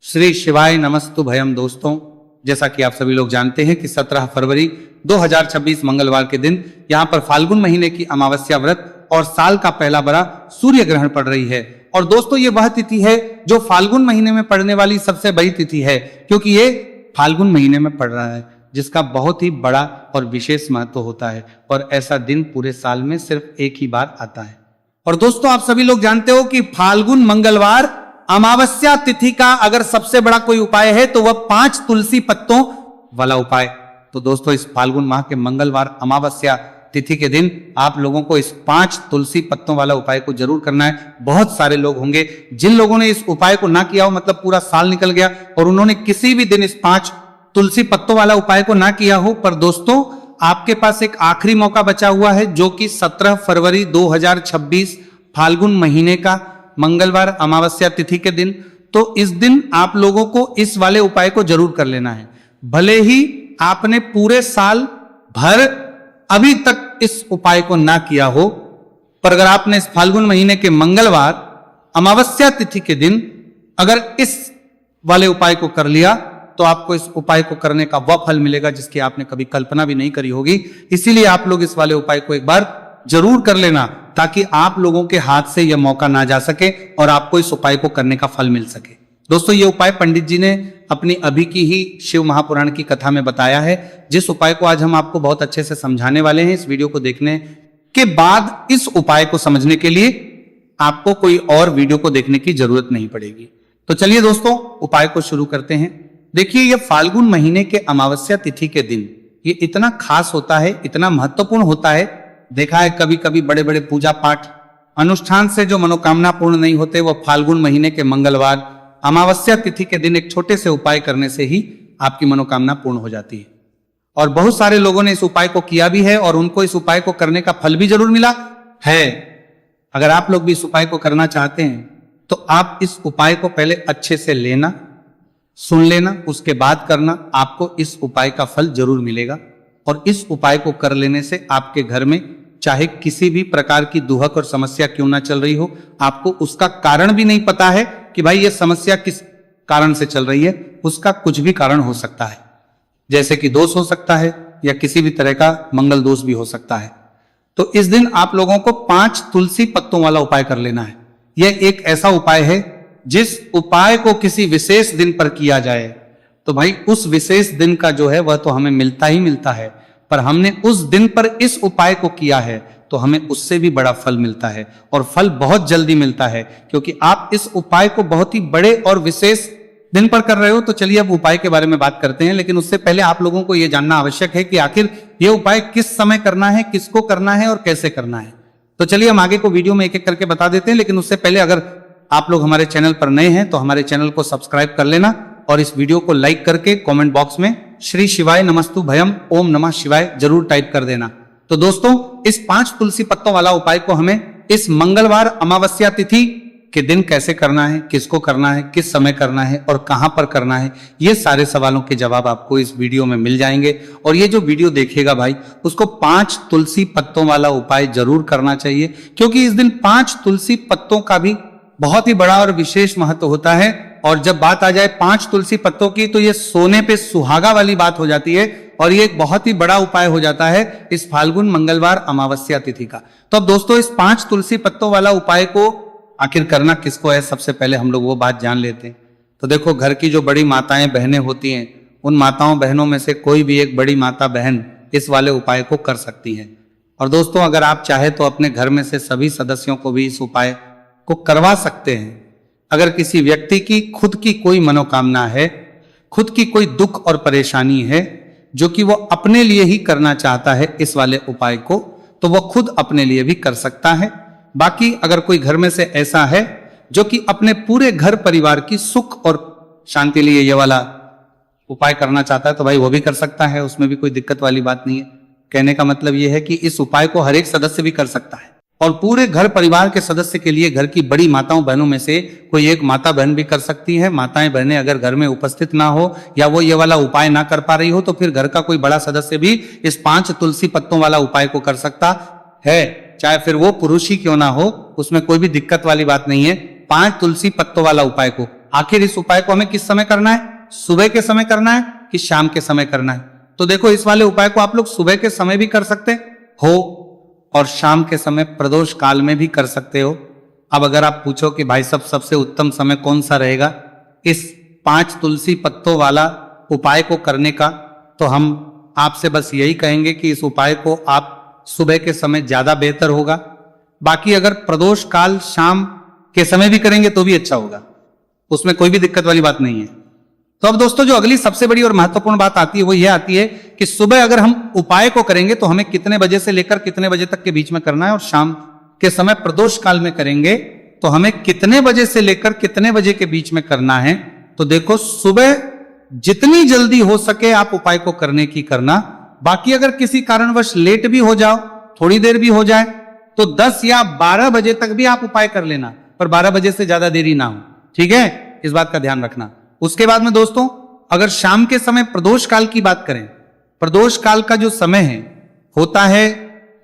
श्री शिवाय नमस्तुभयम। दोस्तों, जैसा कि आप सभी लोग जानते हैं कि 17 फरवरी 2026 मंगलवार के दिन यहाँ पर फाल्गुन महीने की अमावस्या व्रत और साल का पहला बड़ा सूर्य ग्रहण पड़ रही है। और दोस्तों, ये वह तिथि है जो फाल्गुन महीने में पड़ने वाली सबसे बड़ी तिथि है, क्योंकि ये फाल्गुन महीने में पड़ रहा है, जिसका बहुत ही बड़ा और विशेष महत्व होता है। और ऐसा दिन पूरे साल में सिर्फ एक ही बार आता है। और दोस्तों, आप सभी लोग जानते हो कि फाल्गुन मंगलवार अमावस्या तिथि का अगर सबसे बड़ा कोई उपाय है तो वह 5 तुलसी पत्तों वाला उपाय। तो दोस्तों, इस फाल्गुन माह के मंगलवार अमावस्या तिथि के दिन आप लोगों को इस 5 तुलसी पत्तों वाला उपाय को जरूर करना है। बहुत सारे लोग होंगे जिन लोगों ने इस उपाय को ना किया हो, मतलब पूरा साल निकल गया और उन्होंने किसी भी दिन इस 5 तुलसी पत्तों वाला उपाय को ना किया हो। पर दोस्तों, आपके पास एक आखिरी मौका बचा हुआ है, जो कि 17 फरवरी 2026 फाल्गुन महीने का मंगलवार अमावस्या तिथि के दिन। तो इस दिन आप लोगों को इस वाले उपाय को जरूर कर लेना है। भले ही आपने पूरे साल भर अभी तक इस उपाय को ना किया हो, पर अगर आपने इस फाल्गुन महीने के मंगलवार अमावस्या तिथि के दिन अगर इस वाले उपाय को कर लिया तो आपको इस उपाय को करने का वह फल मिलेगा जिसकी आपने कभी कल्पना भी नहीं करी होगी। इसीलिए आप लोग इस वाले उपाय को एक बार जरूर कर लेना, ताकि आप लोगों के हाथ से यह मौका ना जा सके और आपको इस उपाय को करने का फल मिल सके। दोस्तों, ये उपाय पंडित जी ने अपनी अभी की ही शिव महापुराण की कथा में बताया है, जिस उपाय को आज हम आपको बहुत अच्छे से समझाने वाले हैं। इस वीडियो को देखने के बाद इस उपाय को समझने के लिए आपको कोई और वीडियो को देखने की जरूरत नहीं पड़ेगी। तो चलिए दोस्तों, उपाय को शुरू करते हैं। देखिए, यह फाल्गुन महीने के अमावस्या तिथि के दिन ये इतना खास होता है, इतना महत्वपूर्ण होता है। देखा है कभी कभी बड़े बड़े पूजा पाठ अनुष्ठान से जो मनोकामना पूर्ण नहीं होते, वो फाल्गुन महीने के मंगलवार अमावस्या तिथि के दिन एक छोटे से उपाय करने से ही आपकी मनोकामना पूर्ण हो जाती है। और बहुत सारे लोगों ने इस उपाय को किया भी है और उनको इस उपाय को करने का फल भी जरूर मिला है। अगर आप लोग भी इस उपाय को करना चाहते हैं तो आप इस उपाय को पहले अच्छे से लेना, सुन लेना, उसके बाद करना। आपको इस उपाय का फल जरूर मिलेगा। और इस उपाय को कर लेने से आपके घर में चाहे किसी भी प्रकार की दुहक और समस्या क्यों ना चल रही हो, आपको उसका कारण भी नहीं पता है कि भाई ये समस्या किस कारण से चल रही है, उसका कुछ भी कारण हो सकता है। जैसे कि दोष हो सकता है या किसी भी तरह का मंगल दोष भी हो सकता है। तो इस दिन आप लोगों को 5 तुलसी पत्तों वाला उपाय कर लेना है। यह एक ऐसा उपाय है जिस उपाय को किसी विशेष दिन पर किया जाए तो भाई उस विशेष दिन का जो है वह तो हमें मिलता ही मिलता है, पर हमने उस दिन पर इस उपाय को किया है तो हमें उससे भी बड़ा फल मिलता है। और फल बहुत जल्दी मिलता है, क्योंकि आप इस उपाय को बहुत ही बड़े और विशेष दिन पर कर रहे हो। तो चलिए अब उपाय के बारे में बात करते हैं, लेकिन उससे पहले आप लोगों को यह जानना आवश्यक है कि आखिर यह उपाय किस समय करना है, किसको करना है और कैसे करना है। तो चलिए हम आगे को वीडियो में एक एक करके बता देते हैं, लेकिन उससे पहले अगर आप लोग हमारे चैनल पर नए हैं तो हमारे चैनल को सब्सक्राइब कर लेना और इस वीडियो को लाइक करके कमेंट बॉक्स में श्री शिवाय नमस्तुभयम ओम नमः शिवाय जरूर टाइप कर देना। तो दोस्तों, इस 5 तुलसी पत्तों वाला उपाय को हमें इस मंगलवार अमावस्या तिथि के दिन कैसे करना है, किसको करना है, किस समय करना है और कहां पर करना है, ये सारे सवालों के जवाब आपको इस वीडियो में मिल जाएंगे। और ये जो वीडियो देखेगा भाई, उसको 5 तुलसी पत्तों वाला उपाय जरूर करना चाहिए, क्योंकि इस दिन 5 तुलसी पत्तों का भी बहुत ही बड़ा और विशेष महत्व होता है। और जब बात आ जाए 5 तुलसी पत्तों की, तो ये सोने पे सुहागा वाली बात हो जाती है और ये एक बहुत ही बड़ा उपाय हो जाता है इस फाल्गुन मंगलवार अमावस्या तिथि का। तो अब दोस्तों, इस 5 तुलसी पत्तों वाला उपाय को आखिर करना किसको है, सबसे पहले हम लोग वो बात जान लेते हैं। तो देखो, घर की जो बड़ी माताएं बहनें होती हैं, उन माताओं बहनों में से कोई भी एक बड़ी माता बहन इस वाले उपाय को कर सकती है। और दोस्तों, अगर आप चाहे तो अपने घर में से सभी सदस्यों को भी इस उपाय को करवा सकते हैं। अगर किसी व्यक्ति की खुद की कोई मनोकामना है, खुद की कोई दुख और परेशानी है जो कि वो अपने लिए ही करना चाहता है इस वाले उपाय को, तो वो खुद अपने लिए भी कर सकता है। बाकी अगर कोई घर में से ऐसा है जो कि अपने पूरे घर परिवार की सुख और शांति लिए ये वाला उपाय करना चाहता है, तो भाई वो भी कर सकता है, उसमें भी कोई दिक्कत वाली बात नहीं है। कहने का मतलब ये है कि इस उपाय को हर एक सदस्य भी कर सकता है और पूरे घर परिवार के सदस्य के लिए घर की बड़ी माताओं बहनों में से कोई एक माता बहन भी कर सकती है। माताएं बहनें अगर घर में उपस्थित ना हो या वो ये वाला उपाय ना कर पा रही हो, तो फिर घर का कोई बड़ा सदस्य भी इस 5 तुलसी पत्तों वाला उपाय को कर सकता है, चाहे फिर वो पुरुष ही क्यों ना हो, उसमें कोई भी दिक्कत वाली बात नहीं है। 5 तुलसी पत्तों वाला उपाय को आखिर इस उपाय को हमें किस समय करना है? सुबह के समय करना है कि शाम के समय करना है? तो देखो, इस वाले उपाय को आप लोग सुबह के समय भी कर सकते हो और शाम के समय प्रदोष काल में भी कर सकते हो। अब अगर आप पूछो कि भाई साहब सबसे उत्तम समय कौन सा रहेगा इस 5 तुलसी पत्तों वाला उपाय को करने का, तो हम आपसे बस यही कहेंगे कि इस उपाय को आप सुबह के समय ज्यादा बेहतर होगा। बाकी अगर प्रदोष काल शाम के समय भी करेंगे तो भी अच्छा होगा, उसमें कोई भी दिक्कत वाली बात नहीं है। तो अब दोस्तों, जो अगली सबसे बड़ी और महत्वपूर्ण बात आती है वो ये आती है कि सुबह अगर हम उपाय को करेंगे तो हमें कितने बजे से लेकर कितने बजे तक के बीच में करना है, और शाम के समय प्रदोष काल में करेंगे तो हमें कितने बजे से लेकर कितने बजे के बीच में करना है। तो देखो, सुबह जितनी जल्दी हो सके आप उपाय को करने की करना। बाकी अगर किसी कारणवश लेट भी हो जाओ, थोड़ी देर भी हो जाए, तो 10 या 12 बजे तक भी आप उपाय कर लेना, पर 12 बजे से ज्यादा देरी ना हो, ठीक है? इस बात का ध्यान रखना। उसके बाद में दोस्तों, अगर शाम के समय प्रदोष काल की बात करें, प्रदोष काल का जो समय है होता है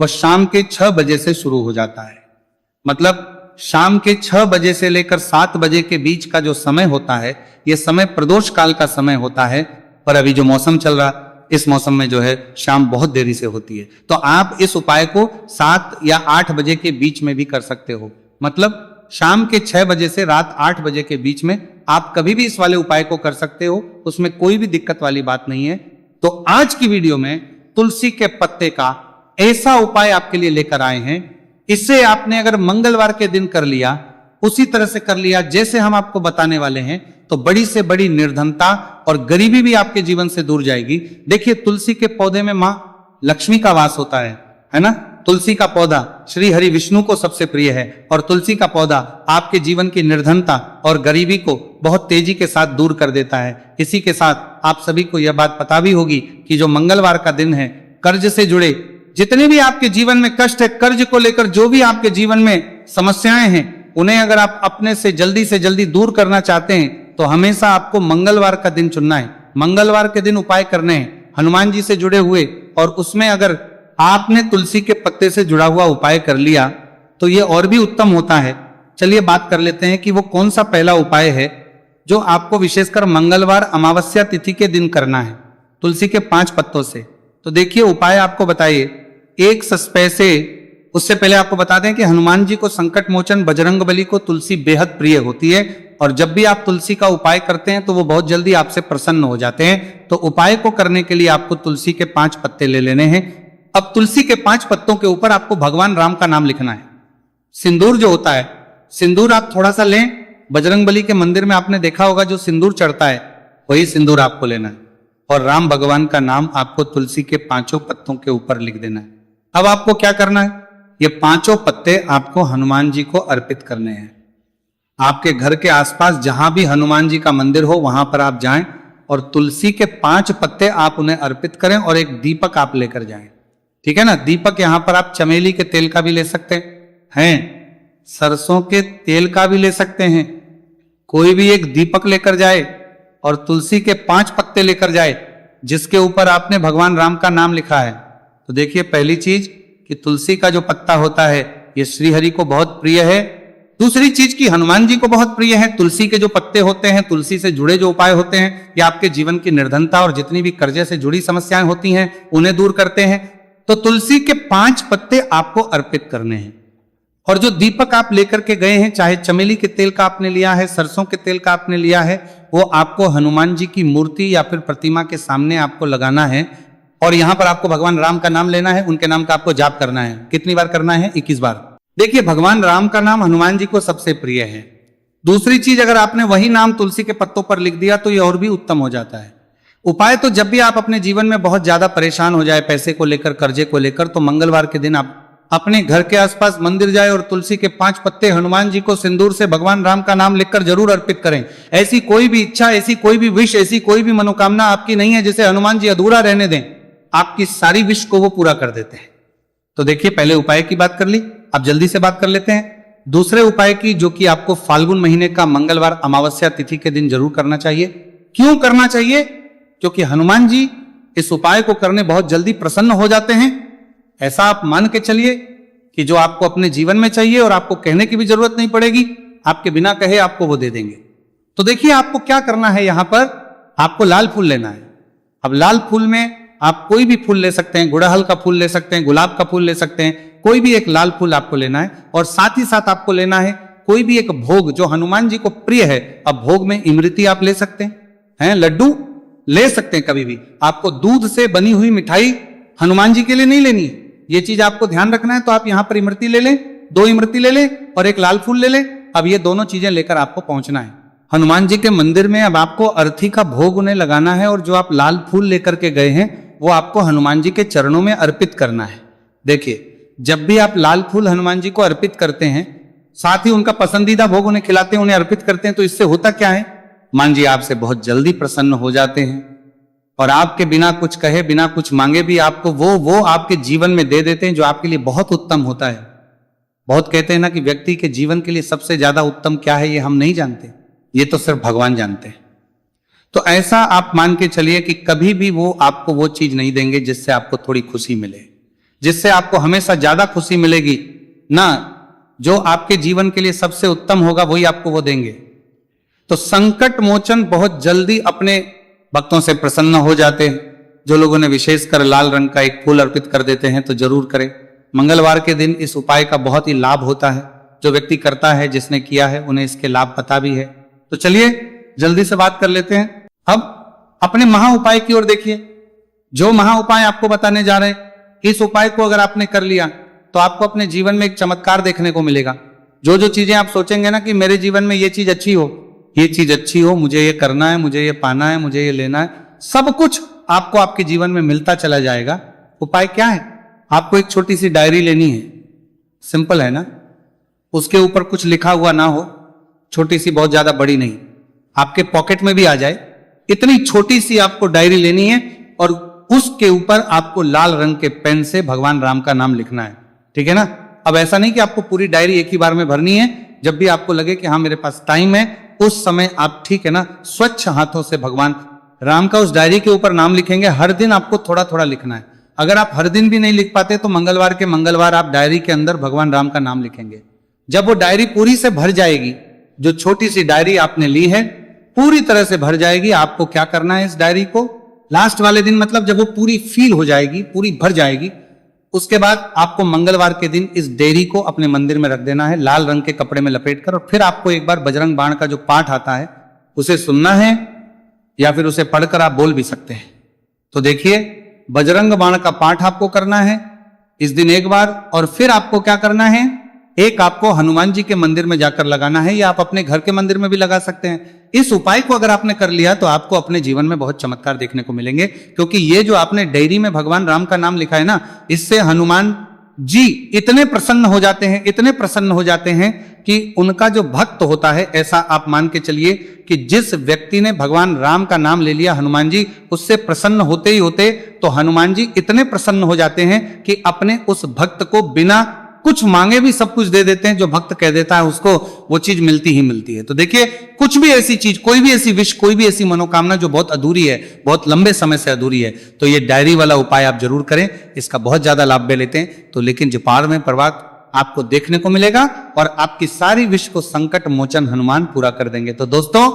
वह शाम के 6 बजे से शुरू हो जाता है। मतलब शाम के 6 बजे से लेकर 7 बजे के बीच का जो समय होता है, यह समय प्रदोष काल का समय होता है। पर अभी जो मौसम चल रहा, इस मौसम में जो है शाम बहुत देरी से होती है, तो आप इस उपाय को 7 या 8 बजे के बीच में भी कर सकते हो। मतलब शाम के 6 बजे से रात 8 बजे के बीच में आप कभी भी इस वाले उपाय को कर सकते हो, उसमें कोई भी दिक्कत वाली बात नहीं है। तो आज की वीडियो में तुलसी के पत्ते का ऐसा उपाय आपके लिए लेकर आए हैं, इसे आपने अगर मंगलवार के दिन कर लिया, उसी तरह से कर लिया जैसे हम आपको बताने वाले हैं, तो बड़ी से बड़ी निर्धनता और गरीबी भी आपके जीवन से दूर जाएगी। देखिए, तुलसी के पौधे में मां लक्ष्मी का वास होता है ना? तुलसी का पौधा श्री हरि विष्णु को सबसे प्रिय है, और तुलसी का पौधा आपके जीवन की निर्धनता और गरीबी को बहुत तेजी के साथ दूर कर देता है। इसी के साथ आप सभी को यह बात पता भी होगी कि जो मंगलवार का दिन है, कर्ज से जुड़े जितने भी आपके जीवन में कष्ट है, कर्ज को लेकर जो भी आपके जीवन में समस्याएं हैं, उन्हें अगर आप अपने से जल्दी दूर करना चाहते हैं तो हमेशा आपको मंगलवार का दिन चुनना है। मंगलवार के दिन उपाय करने हैं हनुमान जी से जुड़े हुए, और उसमें अगर आपने तुलसी के पत्ते से जुड़ा हुआ उपाय कर लिया तो यह और भी उत्तम होता है। चलिए बात कर लेते हैं कि वो कौन सा पहला उपाय है जो आपको विशेषकर मंगलवार अमावस्या तिथि के दिन करना है तुलसी के 5 पत्तों से। तो देखिए, उपाय आपको बताइए, एक सस्पै से। उससे पहले आपको बता दें कि हनुमान जी को संकट मोचन बजरंगबली को तुलसी बेहद प्रिय होती है, और जब भी आप तुलसी का उपाय करते हैं तो वो बहुत जल्दी आपसे प्रसन्न हो जाते हैं। तो उपाय को करने के लिए आपको तुलसी के 5 पत्ते ले लेने हैं। अब तुलसी के 5 पत्तों के ऊपर आपको भगवान राम का नाम लिखना है। सिंदूर जो होता है, सिंदूर आप थोड़ा सा लें। बजरंगबली के मंदिर में आपने देखा होगा जो सिंदूर चढ़ता है, वही सिंदूर आपको लेना है, और राम भगवान का नाम आपको तुलसी के 5 पत्तों के ऊपर लिख देना है। अब आपको क्या करना है, ये 5 पत्ते आपको हनुमान जी को अर्पित करने हैं। आपके घर के आसपास जहां भी हनुमान जी का मंदिर हो वहां पर आप जाएं और तुलसी के 5 पत्ते आप उन्हें अर्पित करें, और एक दीपक आप लेकर जाएं, ठीक है ना? दीपक यहां पर आप चमेली के तेल का भी ले सकते हैं, सरसों के तेल का भी ले सकते हैं। कोई भी एक दीपक लेकर जाए और तुलसी के 5 पत्ते लेकर जाए जिसके ऊपर आपने भगवान राम का नाम लिखा है। तो देखिए, पहली चीज कि तुलसी का जो पत्ता होता है ये श्री हरि को बहुत प्रिय है। दूसरी चीज की हनुमान जी को बहुत प्रिय है। तुलसी के जो पत्ते होते हैं, तुलसी से जुड़े जो उपाय होते हैं, ये आपके जीवन की निर्धनता और जितनी भी कर्जे से जुड़ी समस्याएं होती हैं उन्हें दूर करते हैं। तो तुलसी के 5 पत्ते आपको अर्पित करने हैं, और जो दीपक आप लेकर के गए हैं, चाहे चमेली के तेल का आपने लिया है, सरसों के तेल का आपने लिया है, वो आपको हनुमान जी की मूर्ति या फिर प्रतिमा के सामने आपको लगाना है, और यहां पर आपको भगवान राम का नाम लेना है, उनके नाम का आपको जाप करना है। कितनी बार करना है? 21 बार। देखिए, भगवान राम का नाम हनुमान जी को सबसे प्रिय है। दूसरी चीज, अगर आपने वही नाम तुलसी के पत्तों पर लिख दिया तो ये और भी उत्तम हो जाता है। उपाय तो जब भी आप अपने जीवन में बहुत ज्यादा परेशान हो जाए पैसे को लेकर, कर्जे को लेकर, तो मंगलवार के दिन आप अपने घर के आसपास मंदिर जाए और तुलसी के 5 पत्ते हनुमान जी को सिंदूर से भगवान राम का नाम लिखकर जरूर अर्पित करें। ऐसी कोई भी इच्छा, ऐसी कोई भी विश, ऐसी कोई भी मनोकामना आपकी नहीं है जिसे हनुमान जी अधूरा रहने दें। आपकी सारी विश को वो पूरा कर देते हैं। तो देखिए, पहले उपाय की बात कर ली, अब जल्दी से बात कर लेते हैं दूसरे उपाय की, जो कि आपको फाल्गुन महीने का मंगलवार अमावस्या तिथि के दिन जरूर करना चाहिए। क्यों करना चाहिए? क्योंकि हनुमान जी इस उपाय को करने बहुत जल्दी प्रसन्न हो जाते हैं। ऐसा आप मान के चलिए कि जो आपको अपने जीवन में चाहिए और आपको कहने की भी जरूरत नहीं पड़ेगी, आपके बिना कहे आपको वो दे देंगे। तो देखिए आपको क्या करना है, यहां पर आपको लाल फूल लेना है। अब लाल फूल में आप कोई भी फूल ले सकते हैं, गुड़हल का फूल ले सकते हैं, गुलाब का फूल ले सकते हैं, कोई भी एक लाल फूल आपको लेना है। और साथ ही साथ आपको लेना है कोई भी एक भोग जो हनुमान जी को प्रिय है। अब भोग में इमरती आप ले सकते हैं, लड्डू ले सकते हैं कभी भी। आपको दूध से बनी हुई मिठाई हनुमान जी के लिए नहीं लेनी है, ये चीज आपको ध्यान रखना है। तो आप यहां पर इमरती ले लें, 2 इमरती ले लें और एक लाल फूल ले लें। अब ये दोनों चीजें लेकर आपको पहुंचना है हनुमान जी के मंदिर में। अब आपको अर्थी का भोग उन्हें लगाना है और जो आप लाल फूल लेकर के गए हैं वो आपको हनुमान जी के चरणों में अर्पित करना है। देखिए जब भी आप लाल फूल हनुमान जी को अर्पित करते हैं, साथ ही उनका पसंदीदा भोग उन्हें खिलाते हैं, उन्हें अर्पित करते हैं, तो इससे होता क्या है, हनुमान जी आपसे बहुत जल्दी प्रसन्न हो जाते हैं और आपके बिना कुछ कहे, बिना कुछ मांगे भी आपको वो आपके जीवन में दे देते हैं जो आपके लिए बहुत उत्तम होता है। बहुत कहते हैं ना कि व्यक्ति के जीवन के लिए सबसे ज्यादा उत्तम क्या है, ये हम नहीं जानते, ये तो सिर्फ भगवान जानते हैं। तो ऐसा आप मान के चलिए कि कभी भी वो आपको वो चीज नहीं देंगे जिससे आपको थोड़ी खुशी मिले, जिससे आपको हमेशा ज्यादा खुशी मिलेगी ना। जो आपके जीवन के लिए सबसे उत्तम होगा वही आपको वो देंगे। तो संकट मोचन बहुत जल्दी अपने भक्तों से प्रसन्न हो जाते हैं। जो लोगों ने विशेषकर लाल रंग का एक फूल अर्पित कर देते हैं तो जरूर करें। मंगलवार के दिन इस उपाय का बहुत ही लाभ होता है। जो व्यक्ति करता है, जिसने किया है, उन्हें इसके लाभ पता भी है। तो चलिए जल्दी से बात कर लेते हैं। अब अपने महा उपाय की ओर देखिए। जो महा उपाय आपको बताने जा रहे हैं, इस उपाय को अगर आपने कर लिया तो आपको अपने जीवन में एक चमत्कार देखने को मिलेगा। जो जो चीजें आप सोचेंगे ना कि मेरे जीवन में ये चीज अच्छी हो, ये चीज अच्छी हो, मुझे ये करना है, मुझे ये पाना है, मुझे ये लेना है, सब कुछ आपको आपके जीवन में मिलता चला जाएगा। उपाय क्या है, आपको एक छोटी सी डायरी लेनी है। सिंपल है ना, उसके ऊपर कुछ लिखा हुआ ना हो, छोटी सी, बहुत ज्यादा बड़ी नहीं, आपके पॉकेट में भी आ जाए, इतनी छोटी सी आपको डायरी लेनी है और उसके ऊपर आपको लाल रंग के पेन से भगवान राम का नाम लिखना है। ठीक है ना। अब ऐसा नहीं कि आपको पूरी डायरी एक ही बार में भरनी है। जब भी आपको लगे कि हाँ मेरे पास टाइम है, उस समय आप, ठीक है ना, स्वच्छ हाथों से भगवान राम का उस डायरी के ऊपर नाम लिखेंगे। हर दिन आपको थोड़ा थोड़ा लिखना है। अगर आप हर दिन भी नहीं लिख पाते तो मंगलवार के मंगलवार आप डायरी के अंदर भगवान राम का नाम लिखेंगे। जब वो डायरी पूरी से भर जाएगी, जो छोटी सी डायरी आपने ली है पूरी तरह से भर जाएगी, आपको क्या करना है, इस डायरी को लास्ट वाले दिन, मतलब जब वो पूरी फील हो जाएगी, पूरी भर जाएगी, उसके बाद आपको मंगलवार के दिन इस डायरी को अपने मंदिर में रख देना है, लाल रंग के कपड़े में लपेटकर। और फिर आपको एक बार बजरंग बाण का जो पाठ आता है उसे सुनना है या फिर उसे पढ़कर आप बोल भी सकते हैं। तो देखिए बजरंग बाण का पाठ आपको करना है इस दिन एक बार, और फिर आपको क्या करना है, एक आपको हनुमान जी के मंदिर में जाकर लगाना है, या आप अपने घर के मंदिर में भी लगा सकते हैं। इस उपाय को अगर आपने कर लिया तो आपको अपने जीवन में बहुत चमत्कार देखने को मिलेंगे, क्योंकि ये जो आपने डायरी में भगवान राम का नाम लिखा है ना, इससे हनुमान जी इतने प्रसन्न हो जाते हैं, इतने प्रसन्न हो जाते हैं कि उनका जो भक्त होता है, ऐसा आप मान के चलिए कि जिस व्यक्ति ने भगवान राम का नाम ले लिया, हनुमान जी उससे प्रसन्न होते ही होते, तो हनुमान जी इतने प्रसन्न हो जाते हैं कि अपने उस भक्त को बिना कुछ मांगे भी सब कुछ दे देते हैं। जो भक्त कह देता है उसको वो चीज मिलती ही मिलती है। तो देखिए कुछ भी ऐसी चीज, कोई भी ऐसी विश, कोई भी ऐसी मनोकामना जो बहुत अधूरी है, बहुत लंबे समय से अधूरी है, तो ये डायरी वाला उपाय आप जरूर करें। इसका बहुत ज्यादा लाभ भी लेते हैं। तो लेकिन जपार में प्रभात आपको देखने को मिलेगा और आपकी सारी विश को संकट मोचन हनुमान पूरा कर देंगे। तो दोस्तों